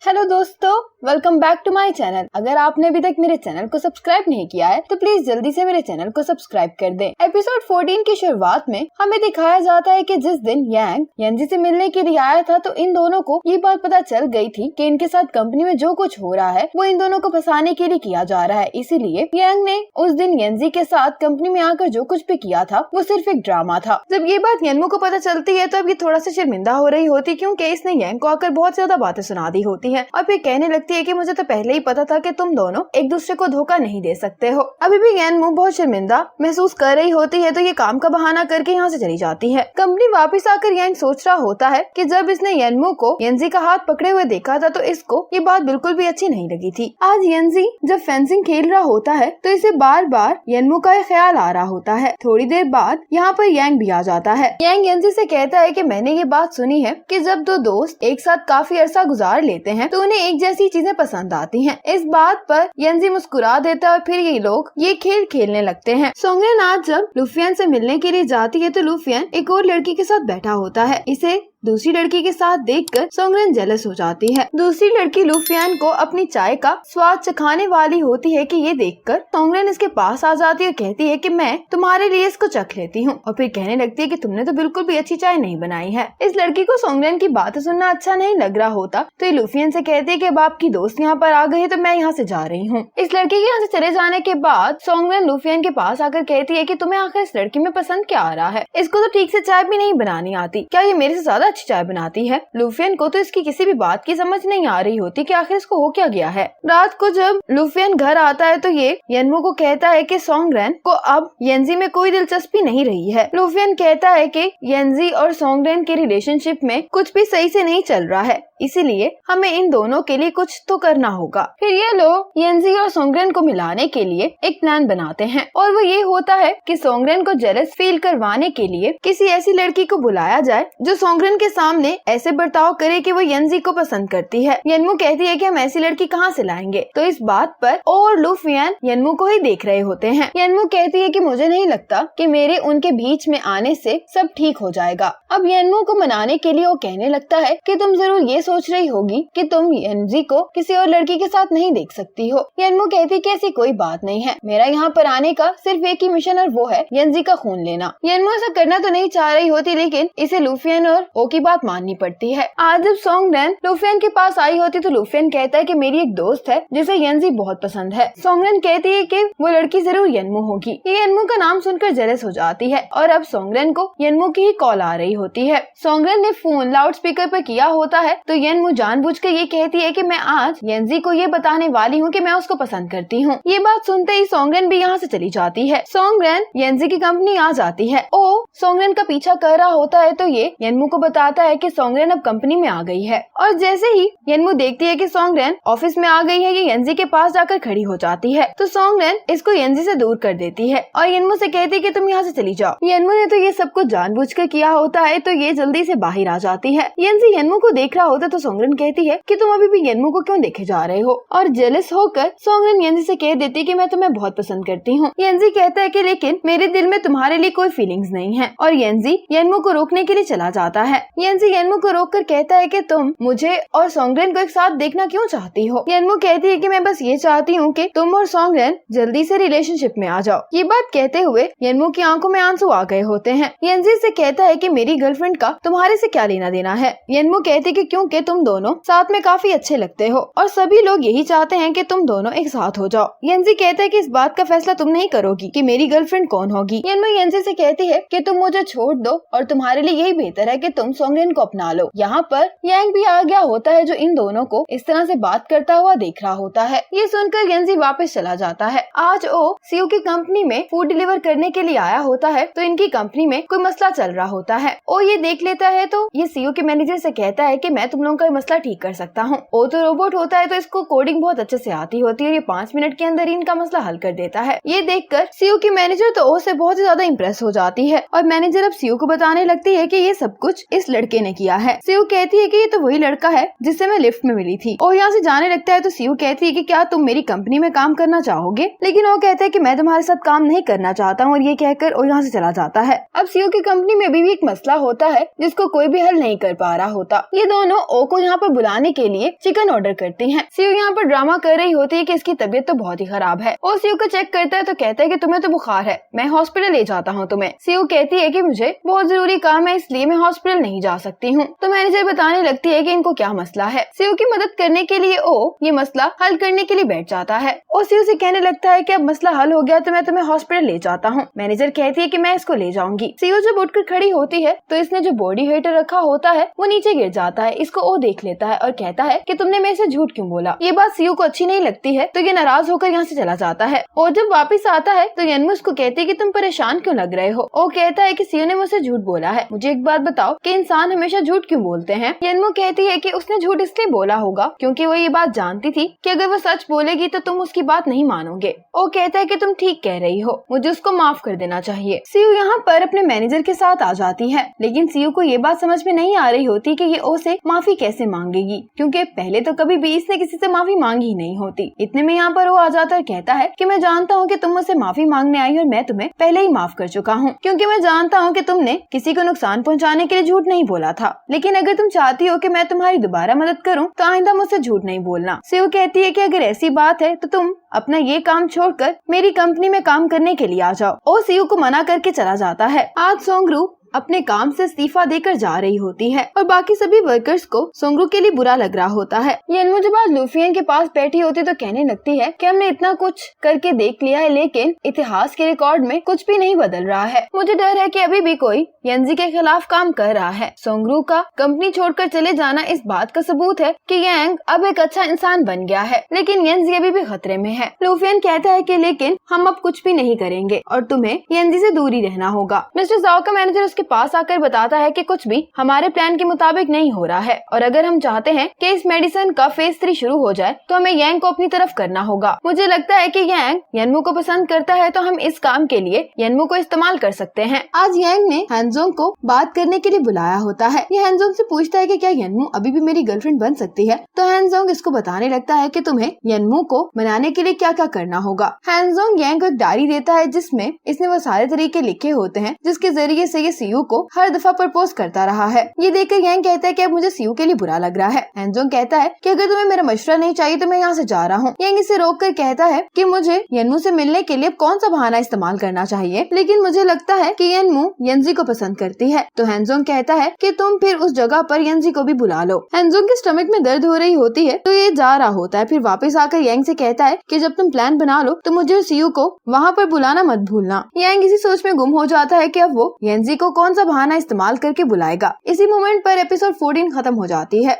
Hello दोस्तों, welcome back to my channel. अगर आपने अभी तक मेरे चैनल को सब्सक्राइब नहीं किया है तो प्लीज जल्दी से मेरे चैनल को सब्सक्राइब कर दें। एपिसोड 14 की शुरुआत में हमें दिखाया जाता है कि जिस दिन यांग येंजी से मिलने के लिए आया था तो इन दोनों को ये बात पता चल गई थी कि इनके साथ कंपनी में जो कुछ हो रहा है वो इन दोनों को फंसाने के लिए किया जा रहा है। इसीलिए यांग ने उस दिन येंजी के साथ कंपनी में आकर जो कुछ भी किया था वो सिर्फ एक ड्रामा था। जब ये बात येन्मू को पता चलती है तो अब ये थोड़ा सा शर्मिंदा हो रही होती क्योंकि इसने यांग को आकर बहुत ज्यादा बातें सुना दी होती है और फिर कहने लगती है कि मुझे तो पहले ही पता था कि तुम दोनों एक दूसरे को धोखा नहीं दे सकते हो। अभी भी येन्मू बहुत शर्मिंदा महसूस कर रही होती है तो ये काम का बहाना करके यहाँ से चली जाती है। कंपनी वापस आकर यांग सोच रहा होता है कि जब इसने येन्मू को येंजी का हाथ पकड़े हुए देखा था तो इसको ये बात बिल्कुल भी अच्छी नहीं लगी थी। आज येंजी जब फेंसिंग खेल रहा होता है तो इसे बार बार येन्मू का ख्याल आ रहा होता है। थोड़ी देर बाद यहाँ पर यांग भी आ जाता है। यांग येंजी से कहता है कि मैंने ये बात सुनी है कि जब दो दोस्त एक साथ काफी अरसा गुजार लेते हैं तो उन्हें एक जैसी चीजें पसंद आती हैं। इस बात पर येंजी मुस्कुरा देता है और फिर ये लोग ये खेल खेलने लगते हैं। सोंगरेन आज जब लुफियन से मिलने के लिए जाती है तो लुफियन एक और लड़की के साथ बैठा होता है। इसे दूसरी लड़की के साथ देखकर सोंगरेन जेलस हो जाती है। दूसरी लड़की लुफियन को अपनी चाय का स्वाद चखाने वाली होती है कि ये देखकर सोंगरेन इसके पास आ जाती है और कहती है कि मैं तुम्हारे लिए इसको चख लेती हूँ और फिर कहने लगती है कि तुमने तो बिल्कुल भी अच्छी चाय नहीं बनाई है। इस लड़की को सोंगरेन की बातें सुनना अच्छा नहीं लग रहा होता तो ये लुफियन से कहती है कि अब आपकी दोस्त यहाँ पर आ गई है तो मैं यहाँ से जा रही हूँ। इस लड़की के यहाँ से चले जाने के बाद सोंगरेन लुफियन के पास आकर कहती है कि तुम्हें आखिर इस लड़की में पसंद क्या आ रहा है? इसको तो ठीक से चाय भी नहीं बनानी आती, क्या ये मेरे से ज्यादा अच्छी चाय बनाती है? लुफियन को तो इसकी किसी भी बात की समझ नहीं आ रही होती कि आखिर इसको हो क्या गया है। रात को जब लुफियन घर आता है तो ये येन्मू को कहता है कि सोंगरेन को अब येंजी में कोई दिलचस्पी नहीं रही है। लुफियन कहता है कि येंजी और सोंगरेन के रिलेशनशिप में कुछ भी सही से नहीं चल रहा है, इसीलिए हमें इन दोनों के लिए कुछ तो करना होगा। फिर ये लोग येंजी और सोंगरेन को मिलाने के लिए एक प्लान बनाते हैं और वो ये होता है कि सोंगरेन को जेलस फील करवाने के लिए किसी ऐसी लड़की को बुलाया जाए जो सोंगरेन के सामने ऐसे बर्ताव करे कि वो येंजी को पसंद करती है। येन्मू कहती है कि हम ऐसी लड़की कहाँ से लाएंगे, तो इस बात पर और लुफियन येन्मू को ही देख रहे होते हैं। येन्मू कहती है कि मुझे नहीं लगता कि मेरे उनके बीच में आने से सब ठीक हो जाएगा। अब येन्मू को मनाने के लिए वो कहने लगता है कि तुम जरूर ये सोच रही होगी कि तुम येंजी को किसी और लड़की के साथ नहीं देख सकती हो। येन्मू कहती कि ऐसी कोई बात नहीं है, मेरा यहाँ पर आने का सिर्फ एक ही मिशन और वो है येंजी का खून लेना। येन्मू ऐसा करना तो नहीं चाह रही होती लेकिन इसे लुफियन और ओ की बात माननी पड़ती है। आज जब सोंगरेन लुफियन के पास आई होती तो लुफियन कहता है कि मेरी एक दोस्त है जिसे येंजी बहुत पसंद है। सोंगरेन कहती है कि वो लड़की जरूर येन्मू होगी। ये येन्मू का नाम सुनकर जेलस हो जाती है और अब सोंगरेन को येन्मू की ही कॉल आ रही होती है। सोंगरेन ने फोन लाउड स्पीकर पर किया होता है तो येन्मू जानबूझकर ये कहती है कि मैं आज येंजी को ये बताने वाली हूँ कि मैं उसको पसंद करती हूँ। ये बात सुनते ही सोंगरेन भी यहाँ से चली जाती है। सोंगरेन येंजी की कंपनी आ जाती है। ओ सोंगरेन का पीछा कर रहा होता है तो ये येन्मू को बताता है कि सोंगरेन अब कंपनी में आ गई है और जैसे ही येन्मू देखती है कि सोंगरेन ऑफिस में आ गई है ये येंजी के पास जाकर खड़ी हो जाती है तो सोंगरेन इसको येंजी से दूर कर देती है और येन्मू से कहती है कि तुम यहाँ से चली जाओ। येन्मू ने तो ये सब कुछ जानबूझकर किया होता है तो ये जल्दी से बाहर आ जाती है। येंजी येन्मू को देख रहा होता तो सोंगरेन कहती है कि तुम अभी भी येन्मू को क्यों देखे जा रहे हो और जेलस होकर सोंगरेन येंजी से कह देती है कि मैं तुम्हें बहुत पसंद करती हूँ। येंजी कहता है कि लेकिन मेरे दिल में तुम्हारे लिए कोई फीलिंग्स नहीं है और येंजी येन्मू को रोकने के लिए चला जाता है। येंजी येन्मू को रोककर कहता है कि तुम मुझे और सोंगरेन को एक साथ देखना क्यों चाहती हो? येन्मू कहती है कि मैं बस ये चाहती हूँ कि तुम और सोंगरेन जल्दी से रिलेशनशिप में आ जाओ। ये बात कहते हुए येन्मू की आंखों में आंसू आ गए होते हैं। येंजी से कहता है कि मेरी गर्लफ्रेंड का तुम्हारे से क्या लेना देना है? येन्मू कहती है कि क्योंकि तुम दोनों साथ में काफी अच्छे लगते हो और सभी लोग यही चाहते हैं कि तुम दोनों एक साथ हो जाओ। येंजी कहता है कि इस बात का फैसला तुम नहीं करोगी कि मेरी गर्लफ्रेंड कौन होगी। येन्मू येंजी से कहती है कि तुम मुझे छोड़ दो और तुम्हारे लिए यही बेहतर है कि तुम सोंगरेन को अपना लो। यहाँ पर यांग भी आ गया होता है जो इन दोनों को इस तरह से बात करता हुआ देख रहा होता है। ये सुनकर येंजी वापस चला जाता है। आज ओ सीयू की कंपनी में फूड डिलीवर करने के लिए आया होता है तो इनकी कंपनी में कोई मसला चल रहा होता है। ओ ये देख लेता है तो ये सीयू के मैनेजर से कहता है कि मैं तुम लोगों का मसला ठीक कर सकता हूँ। ओ तो रोबोट होता है तो इसको कोडिंग बहुत अच्छे से आती होती है और ये 5 मिनट के अंदर इनका मसला हल कर देता है। ये देखकर सीयू की मैनेजर तो ओ से बहुत ज्यादा इम्प्रेस हो जाती है और मैनेजर अब सीयू को बताने लगती है कि ये सब कुछ इस लड़के ने किया है। सीयू कहती है कि ये तो वही लड़का है जिससे मैं लिफ्ट में मिली थी। ओ यहाँ से जाने लगता है तो सीयू कहती है कि क्या तुम मेरी कंपनी में काम करना चाहोगे? लेकिन वो कहता है कि मैं तुम्हारे साथ काम नहीं करना चाहता हूँ और ये कहकर वो यहाँ से चला जाता है। अब सीयू की कंपनी में भी एक मसला होता है जिसको कोई भी हल नहीं कर पा रहा होता। ये दोनों ओ को यहाँ पर बुलाने के लिए चिकन ऑर्डर करती है। सीयू यहाँ पर ड्रामा कर रही होती है कि इसकी तबीयत तो बहुत ही खराब है। वो सीयू को चेक करता है तो कहता है कि तुम्हें तो बुखार है, मैं हॉस्पिटल ले जाता हूँ तुम्हें। सीयू कहती है कि मुझे बहुत जरूरी काम है इसलिए मैं हॉस्पिटल नहीं जा सकती हूँ। तो मैनेजर बताने लगती है कि इनको क्या मसला है। सीयू की मदद करने के लिए ओ ये मसला हल करने के लिए बैठ जाता है। ओ सीयू से कहने लगता है कि अब मसला हल हो गया तो मैं तुम्हें हॉस्पिटल ले जाता हूँ। मैनेजर कहती है कि मैं इसको ले जाऊंगी। सीयू जब उठकर खड़ी होती है तो इसने जो बॉडी हीटर रखा होता है वो नीचे गिर जाता है। इसको ओ देख लेता है और कहता है कि तुमने मेरे से झूठ क्यों बोला। ये बात सीयू को अच्छी नहीं लगती है तो ये नाराज होकर यहाँ से चला जाता है। और जब वापस आता है तो यनमू उसको कहती है कि तुम परेशान क्यों लग रहे हो। ओ कहता है कि सीयू ने मुझसे झूठ बोला है, मुझे एक बात बताओ कि इंसान हमेशा झूठ क्यों बोलते हैं। यनमू कहती है कि उसने झूठ इसलिए बोला होगा क्योंकि वो ये बात जानती थी कि अगर वो सच बोलेगी तो तुम उसकी बात नहीं मानोगे। ओ कहता है कि तुम ठीक कह रही हो, मुझे उसको माफ कर देना चाहिए। सीयू यहाँ पर अपने मैनेजर के साथ आ जाती है, लेकिन सीयू को ये बात समझ में नहीं आ रही होती कि ये ओ से माफी कैसे मांगेगी, क्योंकि पहले तो कभी भी इसने किसी से माफी मांगी ही नहीं होती। इतने में यहाँ पर वो आ जाता है, कहता है कि मैं जानता हूँ कि तुम मुझसे माफी मांगने आई और मैं तुम्हें पहले ही माफ कर चुका हूँ, क्योंकि मैं जानता हूँ कि तुमने किसी को नुकसान पहुँचाने के लिए झूठ नहीं बोला था। लेकिन अगर तुम चाहती हो कि मैं तुम्हारी दोबारा मदद करूँ तो आइंदा मुझसे झूठ नहीं बोलना। सीयू कहती है कि अगर ऐसी बात है तो तुम अपना ये काम छोड़कर मेरी कंपनी में काम करने के लिए आ जाओ। ओ सीयू को मना करके चला जाता है। आज सोंगरू अपने काम से इस्तीफा देकर जा रही होती है और बाकी सभी वर्कर्स को सोंगरू के लिए बुरा लग रहा होता है। यनमू जब आज लूफियन के पास बैठी होती तो कहने लगती है कि हमने इतना कुछ करके देख लिया है लेकिन इतिहास के रिकॉर्ड में कुछ भी नहीं बदल रहा है। मुझे डर है कि अभी भी कोई यंजी के खिलाफ काम कर रहा है। सोंगरू का कंपनी छोड़कर चले जाना इस बात का सबूत है कि यांग अब एक अच्छा इंसान बन गया है, लेकिन यंजी अभी भी खतरे में है। लूफियन कहता है कि लेकिन हम अब कुछ भी नहीं करेंगे और तुम्हें यंजी से दूरी रहना होगा। मिस्टर जाओ का मैनेजर उसके पास आकर बताता है कि कुछ भी हमारे प्लान के मुताबिक नहीं हो रहा है और अगर हम चाहते हैं कि इस मेडिसिन का फेज 3 शुरू हो जाए तो हमें यांग को अपनी तरफ करना होगा। मुझे लगता है कि यांग यनमू को पसंद करता है तो हम इस काम के लिए यनमू को इस्तेमाल कर सकते हैं। आज यांग ने हैंजोंग को बात करने के लिए बुलाया होता है। ये हैंजोंग से पूछता है कि क्या यनमू अभी भी मेरी गर्लफ्रेंड बन सकती है, तो हैंजोंग इसको बताने लगता है कि तुम्हें यनमू को मनाने के लिए क्या क्या करना होगा। हैंजोंग यांग को एक डायरी देता है जिसमें इसने वो सारे तरीके लिखे होते हैं जिसके जरिए से ये सीयू को हर दफा प्रपोज करता रहा है। ये देखकर यांग कहता है कि अब मुझे सीयू के लिए बुरा लग रहा है। हैंजोंग कहता है कि अगर तुम्हें मेरा मशवरा नहीं चाहिए तो मैं यहाँ से जा रहा हूँ। यांग इसे रोक कर कहता है कि मुझे यनमू से मिलने के लिए कौन सा बहाना इस्तेमाल करना चाहिए, लेकिन मुझे लगता है कि यनमू यंजी को पसंद करती है। तो हैंजोंग कहता है कि तुम फिर उस जगह पर यंजी को भी बुला लो। हैंजोंग के स्टमक में दर्द हो रही होती है तो ये जा रहा होता है। फिर वापस आकर यांग से कहता है कि जब तुम प्लान बना लो तो मुझे सीयू को वहाँ पर बुलाना मत भूलना। यांग इसी सोच में गुम हो जाता है कि अब वो यंजी को कौन सा बहाना इस्तेमाल करके बुलाएगा। इसी मोमेंट पर एपिसोड 14 खत्म हो जाती है।